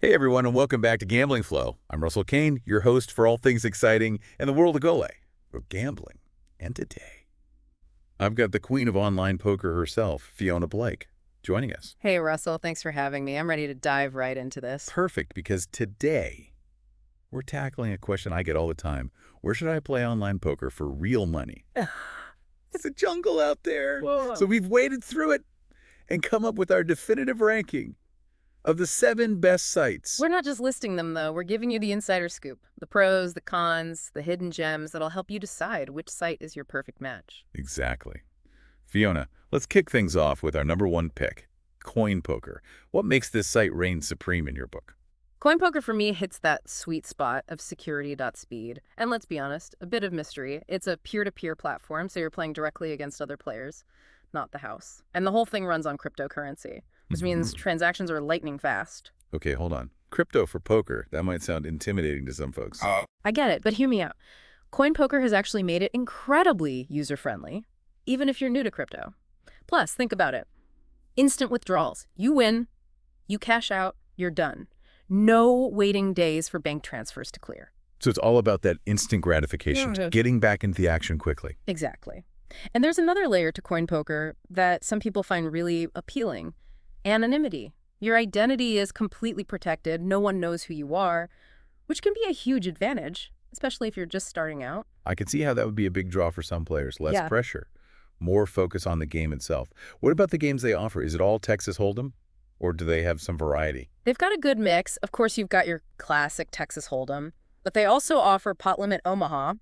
Hey everyone, and welcome back to Gambling Flow. I'm Russell Kane, your host for all things exciting in the world of Gole, or gambling. And today, I've got the queen of online poker herself, Fiona Blake, joining us. Hey, Russell. Thanks for having me. I'm ready to dive right into this. Perfect, because today, we're tackling a question I get all the time. Where should I play online poker for real money? It's a jungle out there. Whoa. So we've waded through it and come up with our definitive ranking of the 7 best sites. We're not just listing them, though. We're giving you the insider scoop, the pros, the cons, the hidden gems that'll help you decide which site is your perfect match. Exactly. Fiona, let's kick things off with our number 1 pick, coin poker. What makes this site reign supreme in your book? Coin poker for me hits that sweet spot of security.speed. And let's be honest, a bit of mystery. It's a peer-to-peer platform, so you're playing directly against other players, not the house. And the whole thing runs on cryptocurrency, which means transactions are lightning fast. Okay, hold on. Crypto for poker, that might sound intimidating to some folks. I get it, but hear me out. Coin poker has actually made it incredibly user-friendly, even if you're new to crypto. Plus, think about it. Instant withdrawals. You win, you cash out, you're done. No waiting days for bank transfers to clear. So it's all about that instant gratification, Yeah. getting back into the action quickly. Exactly. And there's another layer to coin poker that some people find really appealing. Anonymity. Your identity is completely protected. No one knows who you are, which can be a huge advantage, especially if you're just starting out. I can see how that would be a big draw for some players. Less Yeah. pressure, more focus on the game itself. What about the games they offer? Is it all Texas Hold'em, or do they have some variety? They've got a good mix. Of course, you've got your classic Texas Hold'em, but they also offer Pot Limit Omaha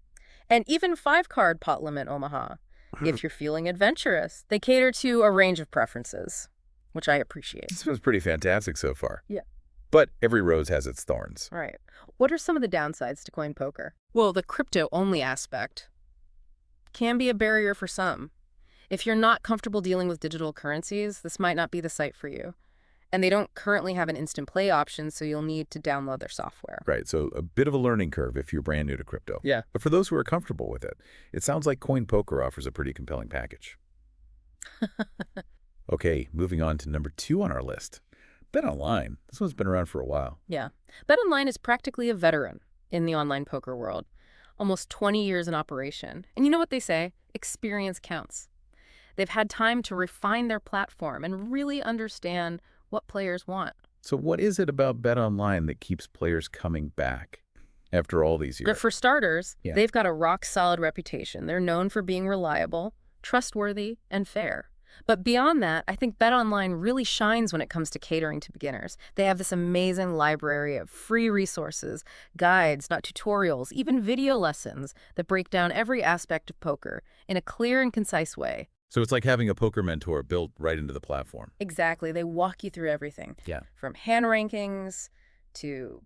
and even 5-card Pot Limit Omaha. If you're feeling adventurous, they cater to a range of preferences, which I appreciate. This was pretty fantastic so far. Yeah. But every rose has its thorns. Right. What are some of the downsides to coin poker? Well, the crypto-only aspect can be a barrier for some. If you're not comfortable dealing with digital currencies, this might not be the site for you. And they don't currently have an instant play option, so you'll need to download their software. Right, so a bit of a learning curve if you're brand new to crypto. Yeah. But for those who are comfortable with it, it sounds like coin poker offers a pretty compelling package. Okay, moving on to number 2 on our list. BetOnline. This one's been around for a while. Yeah. BetOnline is practically a veteran in the online poker world. Almost 20 years in operation. And you know what they say? Experience counts. They've had time to refine their platform and really understand what players want. So what is it about BetOnline that keeps players coming back after all these years? For starters, Yeah. they've got a rock-solid reputation. They're known for being reliable, trustworthy, and fair. But beyond that, I think BetOnline really shines when it comes to catering to beginners. They have this amazing library of free resources, guides, not tutorials, even video lessons that break down every aspect of poker in a clear and concise way. So it's like having a poker mentor built right into the platform. Exactly. They walk you through everything. Yeah. From hand rankings to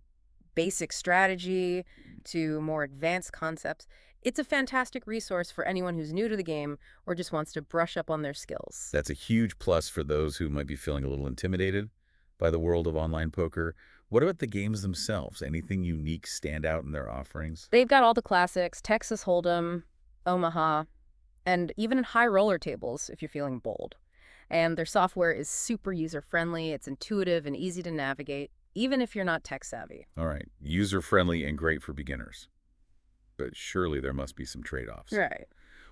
basic strategy to more advanced concepts. It's a fantastic resource for anyone who's new to the game or just wants to brush up on their skills. That's a huge plus for those who might be feeling a little intimidated by the world of online poker. What about the games themselves? Anything unique stand out in their offerings? They've got all the classics, Texas Hold'em, Omaha, and even high roller tables if you're feeling bold. And their software is super user-friendly, it's intuitive and easy to navigate, even if you're not tech-savvy. All right, user-friendly and great for beginners. But surely there must be some trade-offs. Right.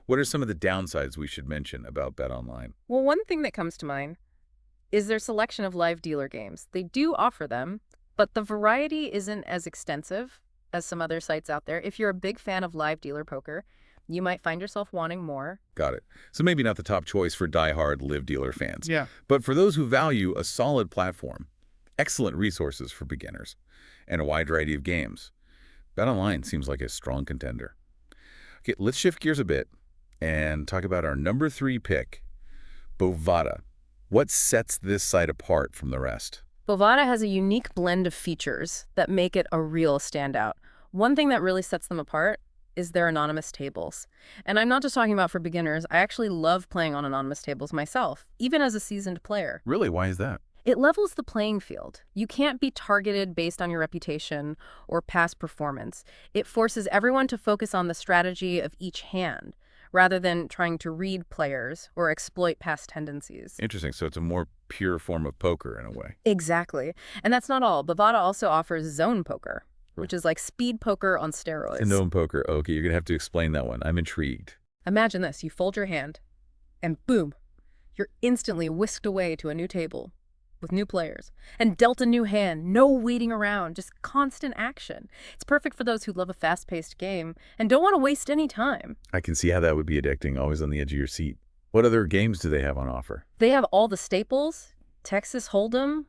What are some of the downsides we should mention about BetOnline? Well, one thing that comes to mind is their selection of live dealer games. They do offer them, but the variety isn't as extensive as some other sites out there. If you're a big fan of live dealer poker, you might find yourself wanting more. Got it. So maybe not the top choice for die-hard live dealer fans. Yeah. But for those who value a solid platform, excellent resources for beginners, and a wide variety of games, BetOnline seems like a strong contender. Okay, let's shift gears a bit and talk about our number 3 pick, Bovada. What sets this site apart from the rest? Bovada has a unique blend of features that make it a real standout. One thing that really sets them apart is their anonymous tables. And I'm not just talking about for beginners. I actually love playing on anonymous tables myself, even as a seasoned player. Really? Why is that? It levels the playing field. You can't be targeted based on your reputation or past performance. It forces everyone to focus on the strategy of each hand, rather than trying to read players or exploit past tendencies. Interesting. So it's a more pure form of poker in a way. Exactly. And that's not all. Bovada also offers zone poker, which is like speed poker on steroids. Zone poker. Okay, you're going to have to explain that one. I'm intrigued. Imagine this. You fold your hand, and boom, you're instantly whisked away to a new table with new players and dealt a new hand. No waiting around, just constant action. It's perfect for those who love a fast-paced game and don't want to waste any time. I can see how that would be addicting, always on the edge of your seat. What other games do they have on offer? They have all the staples, Texas Hold'em,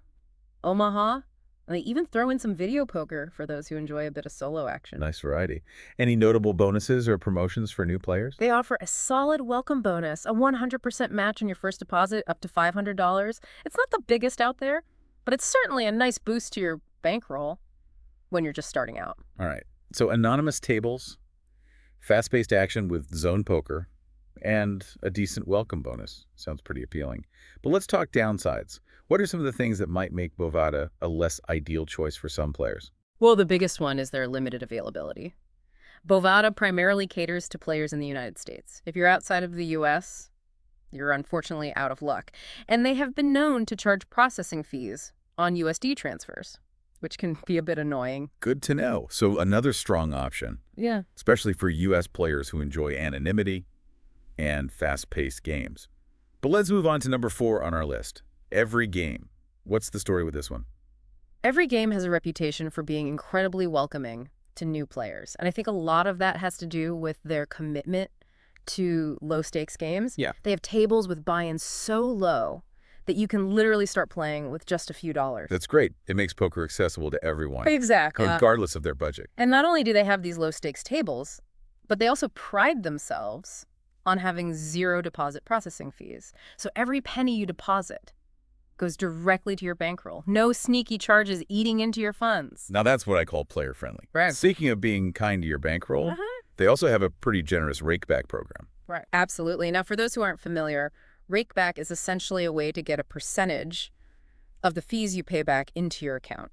Omaha, and they even throw in some video poker for those who enjoy a bit of solo action. Nice variety. Any notable bonuses or promotions for new players? They offer a solid welcome bonus, a 100% match on your first deposit up to $500. It's not the biggest out there, but it's certainly a nice boost to your bankroll when you're just starting out. All right. So anonymous tables, fast-paced action with zone poker, and a decent welcome bonus. Sounds pretty appealing. But let's talk downsides. What are some of the things that might make Bovada a less ideal choice for some players? Well, the biggest one is their limited availability. Bovada primarily caters to players in the United States. If you're outside of the U.S., you're unfortunately out of luck. And they have been known to charge processing fees on USD transfers, which can be a bit annoying. Good to know. So another strong option, Yeah. especially for U.S. players who enjoy anonymity and fast-paced games. But let's move on to number 4 on our list. Every game. What's the story with this one? Every game has a reputation for being incredibly welcoming to new players. And I think a lot of that has to do with their commitment to low-stakes games. Yeah. They have tables with buy-ins so low that you can literally start playing with just a few dollars. That's great. It makes poker accessible to everyone, Exactly. regardless of their budget. And not only do they have these low-stakes tables, but they also pride themselves on having zero deposit processing fees. So every penny you deposit goes directly to your bankroll. No sneaky charges eating into your funds. Now that's what I call player-friendly. Right. Speaking of being kind to your bankroll, they also have a pretty generous rakeback program. Right. Absolutely. Now, for those who aren't familiar, rakeback is essentially a way to get a percentage of the fees you pay back into your account.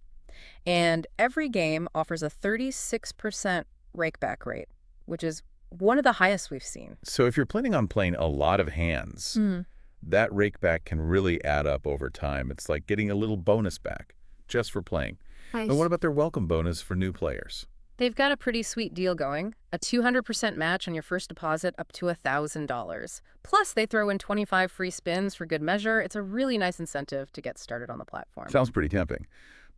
And every game offers a 36% rakeback rate, which is one of the highest we've seen. So if you're planning on playing a lot of hands, that rakeback can really add up over time. It's like getting a little bonus back just for playing. Nice. And what about their welcome bonus for new players? They've got a pretty sweet deal going, a 200% match on your first deposit up to $1,000. Plus, they throw in 25 free spins for good measure. It's a really nice incentive to get started on the platform. Sounds pretty tempting.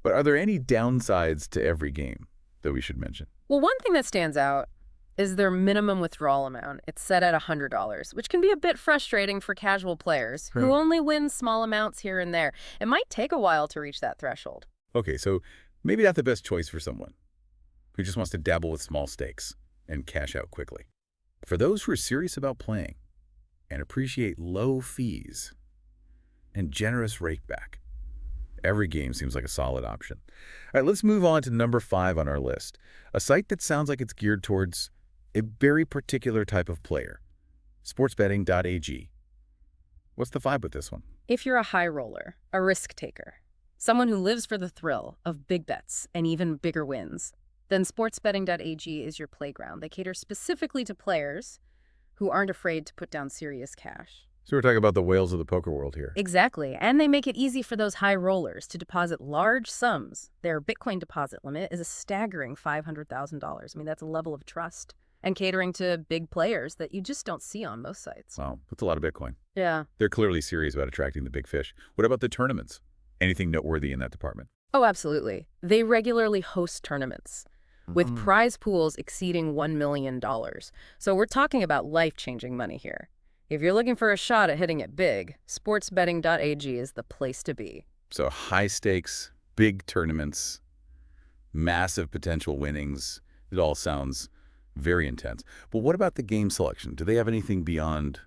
But are there any downsides to every game that we should mention? Well, one thing that stands out is their minimum withdrawal amount. It's set at $100, which can be a bit frustrating for casual players who only win small amounts here and there. It might take a while to reach that threshold. Okay, so maybe not the best choice for someone who just wants to dabble with small stakes and cash out quickly. For those who are serious about playing and appreciate low fees and generous rakeback, every game seems like a solid option. All right, let's move on to number 5 on our list, a site that sounds like it's geared towards a very particular type of player, sportsbetting.ag. What's the vibe with this one? If you're a high roller, a risk taker, someone who lives for the thrill of big bets and even bigger wins, then sportsbetting.ag is your playground. They cater specifically to players who aren't afraid to put down serious cash. So we're talking about the whales of the poker world here. Exactly. And they make it easy for those high rollers to deposit large sums. Their Bitcoin deposit limit is a staggering $500,000. I mean, that's a level of trust. And catering to big players that you just don't see on most sites. Wow, that's a lot of Bitcoin. Yeah. They're clearly serious about attracting the big fish. What about the tournaments? Anything noteworthy in that department? Oh, absolutely. They regularly host tournaments with prize pools exceeding $1 million. So we're talking about life-changing money here. If you're looking for a shot at hitting it big, sportsbetting.ag is the place to be. So high stakes, big tournaments, massive potential winnings. It all sounds very intense. But what about the game selection? Do they have anything beyond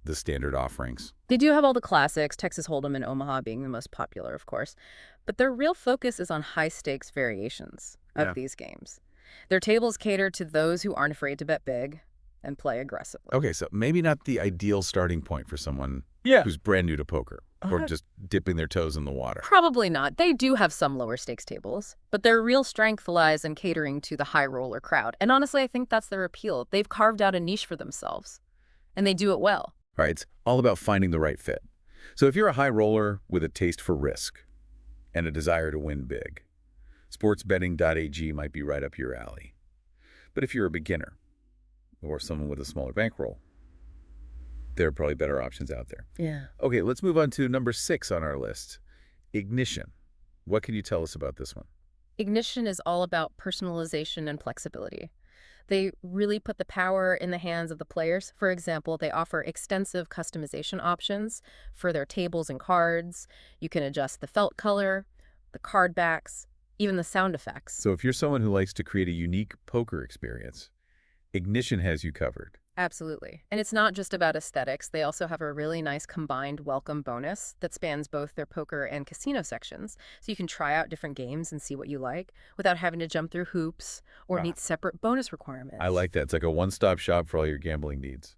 the standard offerings? They do have all the classics, Texas Hold'em and Omaha being the most popular, of course. But their real focus is on high-stakes variations of these games. Their tables cater to those who aren't afraid to bet big and play aggressively. Okay, so maybe not the ideal starting point for someone who's brand new to poker or just dipping their toes in the water. Probably not. They do have some lower stakes tables, but their real strength lies in catering to the high roller crowd. And honestly, I think that's their appeal. They've carved out a niche for themselves, and they do it well. All right, it's all about finding the right fit. So if you're a high roller with a taste for risk and a desire to win big, sportsbetting.ag might be right up your alley. But if you're a beginner or someone with a smaller bankroll, there are probably better options out there. Yeah. Okay, let's move on to number 6 on our list, Ignition. What can you tell us about this one? Ignition is all about personalization and flexibility. They really put the power in the hands of the players. For example, they offer extensive customization options for their tables and cards. You can adjust the felt color, the card backs, even the sound effects. So if you're someone who likes to create a unique poker experience, Ignition has you covered. Absolutely. And it's not just about aesthetics. They also have a really nice combined welcome bonus that spans both their poker and casino sections. So you can try out different games and see what you like without having to jump through hoops or Wow. meet separate bonus requirements. I like that. It's like a one-stop shop for all your gambling needs.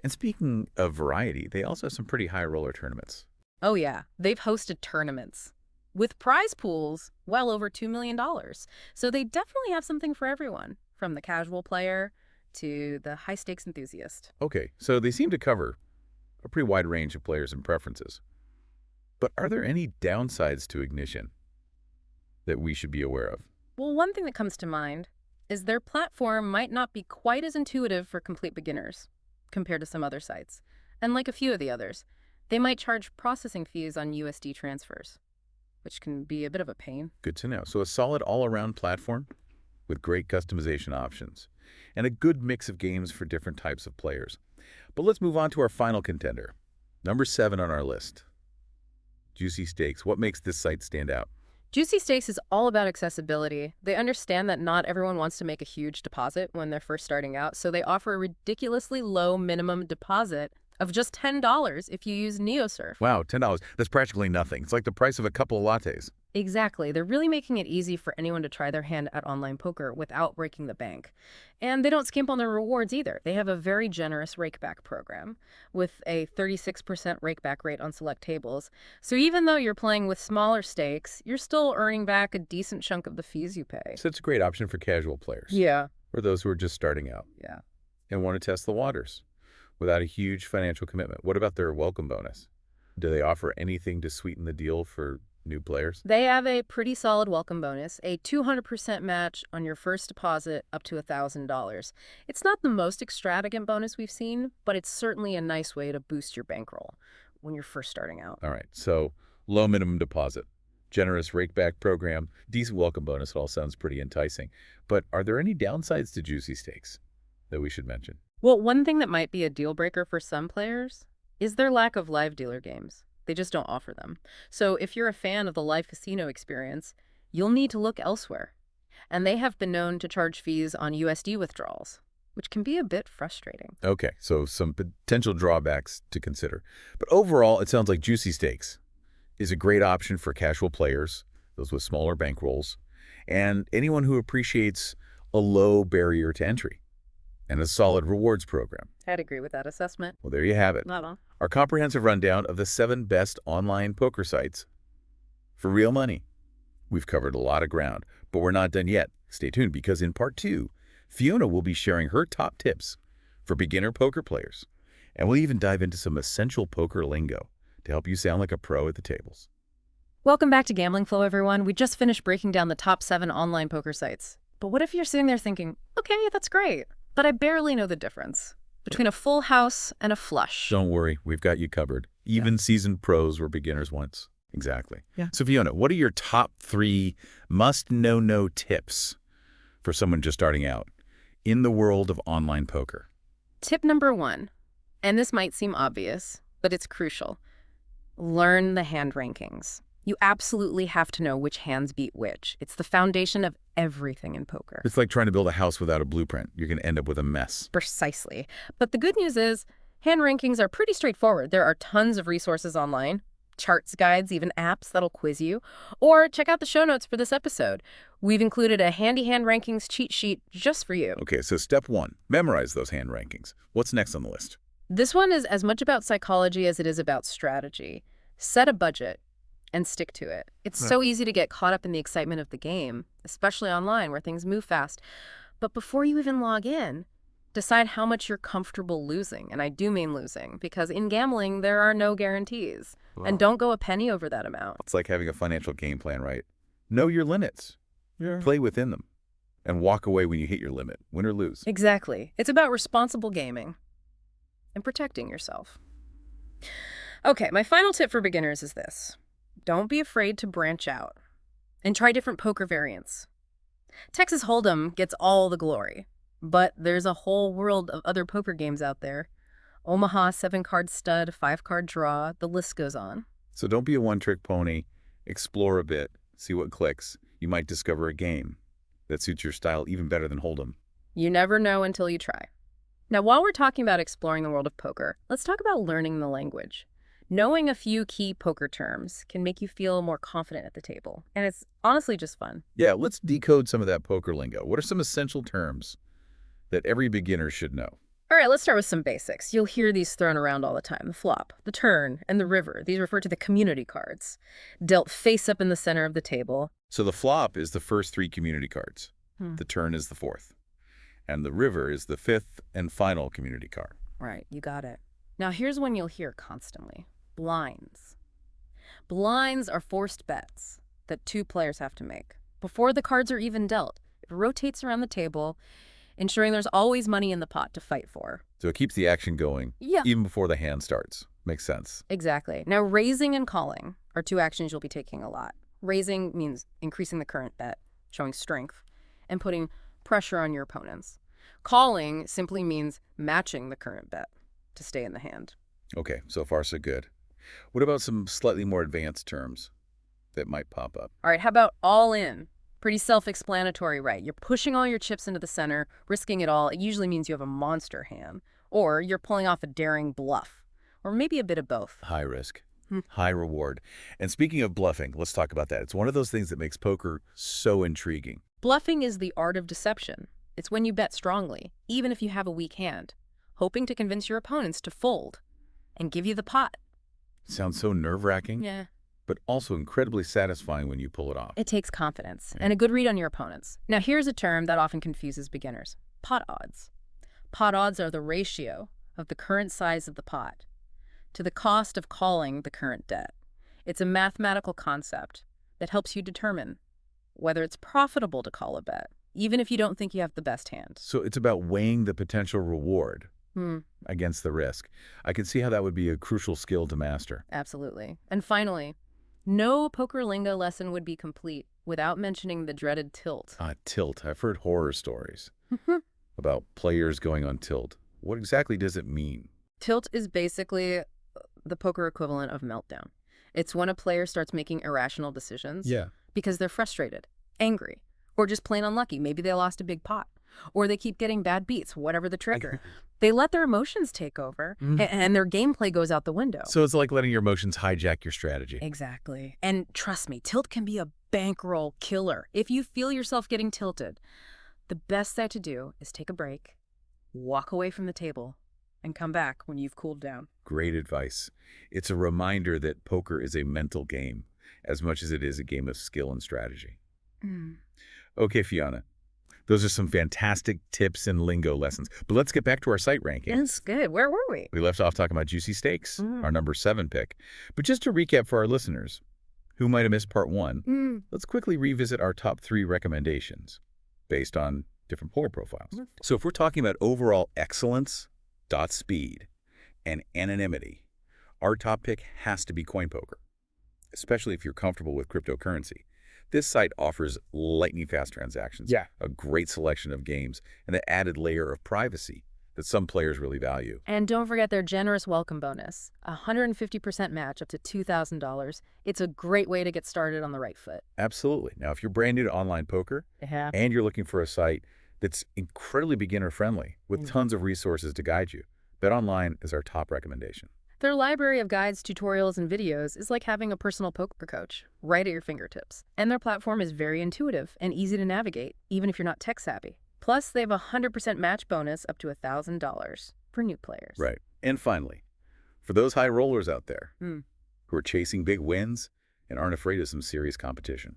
And speaking of variety, they also have some pretty high roller tournaments. Oh, yeah. They've hosted tournaments with prize pools well over $2 million. So they definitely have something for everyone, from the casual player to the high-stakes enthusiast. Okay, so they seem to cover a pretty wide range of players and preferences. But are there any downsides to Ignition that we should be aware of? Well, one thing that comes to mind is their platform might not be quite as intuitive for complete beginners compared to some other sites. And like a few of the others, they might charge processing fees on USD transfers, which can be a bit of a pain. Good to know. So a solid all-around platform with great customization options and a good mix of games for different types of players. But let's move on to our final contender, number 7 on our list, Juicy Stakes. What makes this site stand out? Juicy Stakes is all about accessibility. They understand that not everyone wants to make a huge deposit when they're first starting out, so they offer a ridiculously low minimum deposit of just $10 if you use NeoSurf. Wow, $10. That's practically nothing. It's like the price of a couple of lattes. Exactly. They're really making it easy for anyone to try their hand at online poker without breaking the bank. And they don't skimp on their rewards either. They have a very generous rakeback program with a 36% rakeback rate on select tables. So even though you're playing with smaller stakes, you're still earning back a decent chunk of the fees you pay. So it's a great option for casual players. Yeah. Or those who are just starting out. Yeah. And want to test the waters without a huge financial commitment. What about their welcome bonus? Do they offer anything to sweeten the deal for new players? They have a pretty solid welcome bonus, a 200% match on your first deposit up to $1,000. It's not the most extravagant bonus we've seen, but it's certainly a nice way to boost your bankroll when you're first starting out. All right, so low minimum deposit, generous rakeback program, decent welcome bonus. It all sounds pretty enticing. But are there any downsides to Juicy Stakes that we should mention? Well, one thing that might be a deal breaker for some players is their lack of live dealer games. They just don't offer them. So if you're a fan of the live casino experience, you'll need to look elsewhere. And they have been known to charge fees on USD withdrawals, which can be a bit frustrating. Okay, so some potential drawbacks to consider. But overall, it sounds like Juicy Stakes is a great option for casual players, those with smaller bankrolls, and anyone who appreciates a low barrier to entry and a solid rewards program. I'd agree with that assessment. Well, there you have it. Not all. Our comprehensive rundown of the 7 best online poker sites for real money. We've covered a lot of ground, but we're not done yet. Stay tuned because in part 2, Fiona will be sharing her top tips for beginner poker players, and we'll even dive into some essential poker lingo to help you sound like a pro at the tables. Welcome back to Gambling Flow, everyone. We just finished breaking down the top 7 online poker sites. But what if you're sitting there thinking, okay, that's great, but I barely know the difference between a full house and a flush? Don't worry, we've got you covered. Even seasoned pros were beginners once. Exactly. Yeah. So Fiona, what are your top 3 must-know tips for someone just starting out in the world of online poker? Tip number 1, and this might seem obvious, but it's crucial. Learn the hand rankings. You absolutely have to know which hands beat which. It's the foundation of everything in poker. It's like trying to build a house without a blueprint. You're going to end up with a mess. Precisely. But the good news is, hand rankings are pretty straightforward. There are tons of resources online, charts, guides, even apps that'll quiz you. Or check out the show notes for this episode. We've included a handy hand rankings cheat sheet just for you. Okay, so step 1, memorize those hand rankings. What's next on the list? This one is as much about psychology as it is about strategy. Set a budget and stick to it. It's so easy to get caught up in the excitement of the game, especially online where things move fast. But before you even log in, Decide how much you're comfortable losing, and I do mean losing, because in gambling, there are no guarantees. And Wow. don't go a penny over that amount. It's like having a financial game plan, right? Know your limits. Yeah. Play within them. And walk away when you hit your limit, win or lose. Exactly. It's about responsible gaming and protecting yourself. Okay, my final tip for beginners is this. Don't be afraid to branch out and try different poker variants. Texas Hold'em gets all the glory, but there's a whole world of other poker games out there. Omaha 7-card stud, 5-card draw, the list goes on. So don't be a one-trick pony. Explore a bit. See what clicks. You might discover a game that suits your style even better than Hold'em. You never know until you try. Now, while we're talking about exploring the world of poker, let's talk about learning the language. Knowing a few key poker terms can make you feel more confident at the table, and it's honestly just fun. Yeah, let's decode some of that poker lingo. What are some essential terms that every beginner should know? All right, let's start with some basics. You'll hear these thrown around all the time. The flop, the turn, and the river. These refer to the community cards, dealt face up in the center of the table. So the flop is the first 3 community cards. Hmm. The turn is the 4th. And the river is the 5th and final community card. Right, you got it. Now here's one you'll hear constantly. Blinds. Blinds are forced bets that 2 players have to make. Before the cards are even dealt, it rotates around the table, ensuring there's always money in the pot to fight for. So it keeps the action going Yeah. even before the hand starts. Makes sense. Exactly. Now, raising and calling are 2 actions you'll be taking a lot. Raising means increasing the current bet, showing strength, and putting pressure on your opponents. Calling simply means matching the current bet to stay in the hand. Okay, so far so good. What about some slightly more advanced terms that might pop up? All right, how about all in? Pretty self-explanatory, right? You're pushing all your chips into the center, risking it all. It usually means you have a monster hand. Or you're pulling off a daring bluff. Or maybe a bit of both. High risk, high reward. And speaking of bluffing, let's talk about that. It's one of those things that makes poker so intriguing. Bluffing is the art of deception. It's when you bet strongly, even if you have a weak hand, hoping to convince your opponents to fold and give you the pot. Sounds so nerve-wracking, Yeah. but also incredibly satisfying when you pull it off. It takes confidence and a good read on your opponents. Now, here's a term that often confuses beginners. Pot odds. Pot odds are the ratio of the current size of the pot to the cost of calling the current debt. It's a mathematical concept that helps you determine whether it's profitable to call a bet, even if you don't think you have the best hand. So it's about weighing the potential reward against the risk. I can see how that would be a crucial skill to master. Absolutely. And finally, no poker lingo lesson would be complete without mentioning the dreaded tilt. Tilt. I've heard horror stories about players going on tilt. What exactly does it mean? Tilt is basically the poker equivalent of meltdown. It's when a player starts making irrational decisions because they're frustrated, angry, or just plain unlucky. Maybe they lost a big pot, or they keep getting bad beats, whatever the trigger. They let their emotions take over, and their gameplay goes out the window. So it's like letting your emotions hijack your strategy. Exactly. And trust me, tilt can be a bankroll killer. If you feel yourself getting tilted, the best thing to do is take a break, walk away from the table, and come back when you've cooled down. Great advice. It's a reminder that poker is a mental game as much as it is a game of skill and strategy. Okay, Fiona. Those are some fantastic tips and lingo lessons. But let's get back to our site ranking. That's good. Where were we? We left off talking about Juicy Stakes, our number 7 pick. But just to recap for our listeners who might have missed part 1, let's quickly revisit our top 3 recommendations based on different player profiles. So if we're talking about overall excellence, dot speed, and anonymity, our top pick has to be Coin Poker, especially if you're comfortable with cryptocurrency. This site offers lightning-fast transactions, a great selection of games, and the added layer of privacy that some players really value. And don't forget their generous welcome bonus, a 150% match up to $2,000. It's a great way to get started on the right foot. Absolutely. Now, if you're brand new to online poker and you're looking for a site that's incredibly beginner-friendly with tons of resources to guide you, BetOnline is our top recommendation. Their library of guides, tutorials, and videos is like having a personal poker coach right at your fingertips. And their platform is very intuitive and easy to navigate, even if you're not tech savvy. Plus, they have a 100% match bonus up to $1,000 for new players. Right. And finally, for those high rollers out there who are chasing big wins and aren't afraid of some serious competition,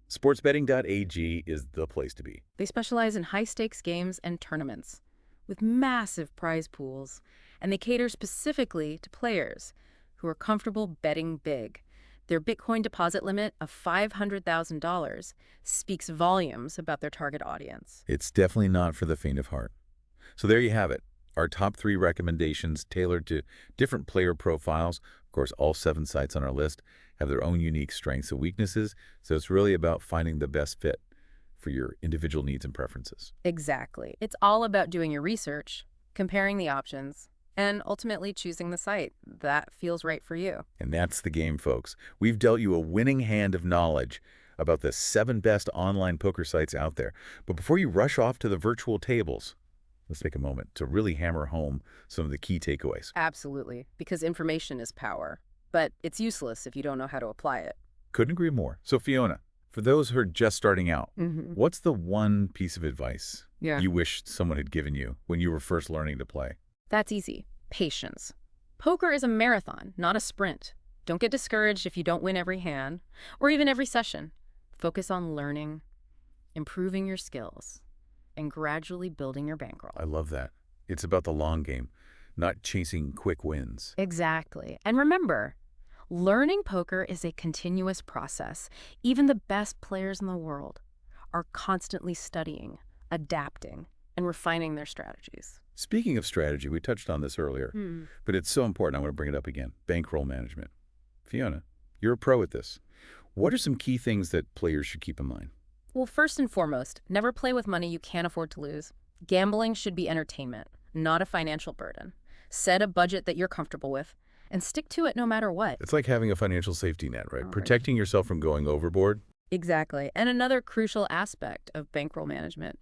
sportsbetting.ag is the place to be. They specialize in high-stakes games and tournaments with massive prize pools, and they cater specifically to players who are comfortable betting big. Their Bitcoin deposit limit of $500,000 speaks volumes about their target audience. It's definitely not for the faint of heart. So there you have it. Our top 3 recommendations tailored to different player profiles. Of course, all 7 sites on our list have their own unique strengths and weaknesses, so it's really about finding the best fit for your individual needs and preferences. Exactly. It's all about doing your research, comparing the options, and ultimately choosing the site that feels right for you. And that's the game, folks. We've dealt you a winning hand of knowledge about the 7 best online poker sites out there. But before you rush off to the virtual tables, let's take a moment to really hammer home some of the key takeaways. Absolutely, because information is power, but it's useless if you don't know how to apply it. Couldn't agree more. So Fiona, for those who are just starting out, Mm-hmm. what's the one piece of advice Yeah. you wish someone had given you when you were first learning to play? That's easy. Patience. Poker is a marathon, not a sprint. Don't get discouraged if you don't win every hand, or even every session. Focus on learning, improving your skills, and gradually building your bankroll. I love that. It's about the long game, not chasing quick wins. Exactly. And remember, learning poker is a continuous process. Even the best players in the world are constantly studying, adapting, and refining their strategies. Speaking of strategy, we touched on this earlier, but it's so important. I want to bring it up again. Bankroll management. Fiona, you're a pro at this. What are some key things that players should keep in mind? Well, first and foremost, never play with money you can't afford to lose. Gambling should be entertainment, not a financial burden. Set a budget that you're comfortable with, and stick to it no matter what. It's like having a financial safety net, right? Right. Protecting yourself from going overboard. Exactly. And another crucial aspect of bankroll management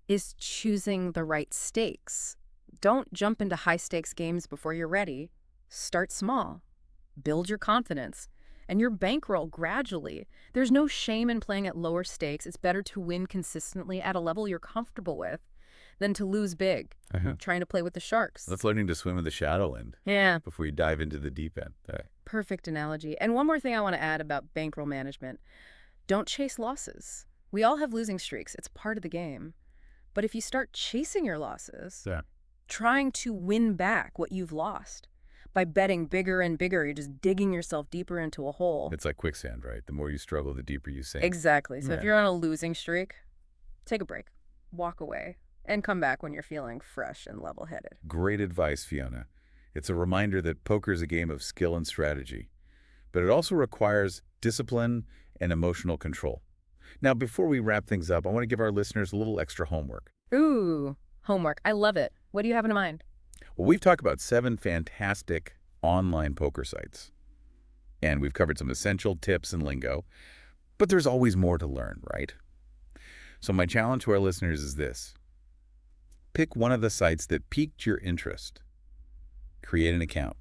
is choosing the right stakes. Don't jump into high-stakes games before you're ready. Start small. Build your confidence. And your bankroll gradually. There's no shame in playing at lower stakes. It's better to win consistently at a level you're comfortable with than to lose big, trying to play with the sharks. That's learning to swim in the shallow end Yeah, before you dive into the deep end. perfect analogy. And one more thing I want to add about bankroll management. Don't chase losses. We all have losing streaks. It's part of the game. But if you start chasing your losses, Yeah. trying to win back what you've lost by betting bigger and bigger, you're just digging yourself deeper into a hole. It's like quicksand, right? The more you struggle, the deeper you sink. Exactly. So Yeah. if you're on a losing streak, take a break, walk away, and come back when you're feeling fresh and level-headed. Great advice, Fiona. It's a reminder that poker is a game of skill and strategy, but it also requires discipline and emotional control. Now, before we wrap things up, I want to give our listeners a little extra homework. Ooh, homework. I love it. What do you have in mind? Well, we've talked about 7 fantastic online poker sites, and we've covered some essential tips and lingo, but there's always more to learn, right? So my challenge to our listeners is this. Pick one of the sites that piqued your interest, create an account,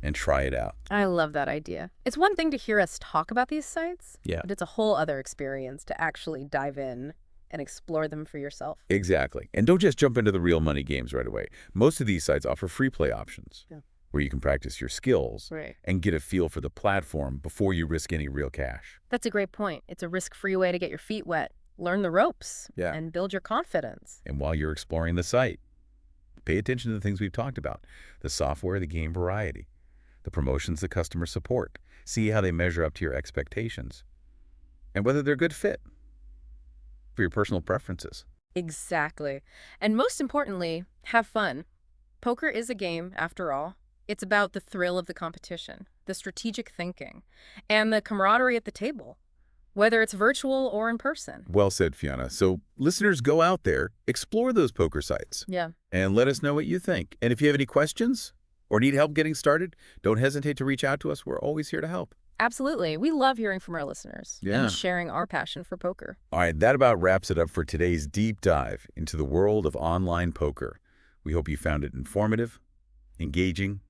and try it out. I love that idea. It's one thing to hear us talk about these sites, Yeah. but it's a whole other experience to actually dive in and explore them for yourself. Exactly. And don't just jump into the real money games right away. Most of these sites offer free play options where you can practice your skills Right. and get a feel for the platform before you risk any real cash. That's a great point. It's a risk-free way to get your feet wet, learn the ropes, Yeah. and build your confidence. And while you're exploring the site, pay attention to the things we've talked about. The software, the game variety, the promotions, the customer support. See how they measure up to your expectations and whether they're a good fit for your personal preferences. Exactly. And most importantly, have fun. Poker is a game, after all. It's about the thrill of the competition, the strategic thinking, and the camaraderie at the table, whether it's virtual or in person. Well said, Fiona. So listeners, go out there, explore those poker sites, Yeah. and let us know what you think. And if you have any questions or need help getting started, don't hesitate to reach out to us. We're always here to help. Absolutely. We love hearing from our listeners Yeah. and sharing our passion for poker. All right, that about wraps it up for today's deep dive into the world of online poker. We hope you found it informative, engaging,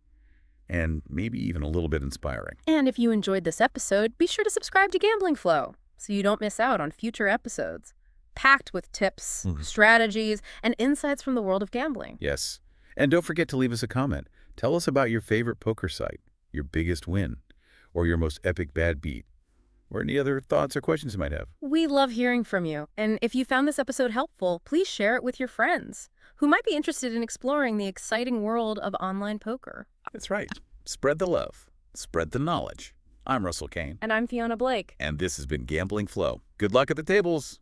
and maybe even a little bit inspiring. And if you enjoyed this episode, be sure to subscribe to Gambling Flow so you don't miss out on future episodes, packed with tips, strategies, and insights from the world of gambling. Yes. And don't forget to leave us a comment. Tell us about your favorite poker site, your biggest win, or your most epic bad beat. or any other thoughts or questions you might have. We love hearing from you. And if you found this episode helpful, please share it with your friends who might be interested in exploring the exciting world of online poker. That's right. Spread the love. Spread the knowledge. I'm Russell Kane. And I'm Fiona Blake. And this has been Gambling Flow. Good luck at the tables.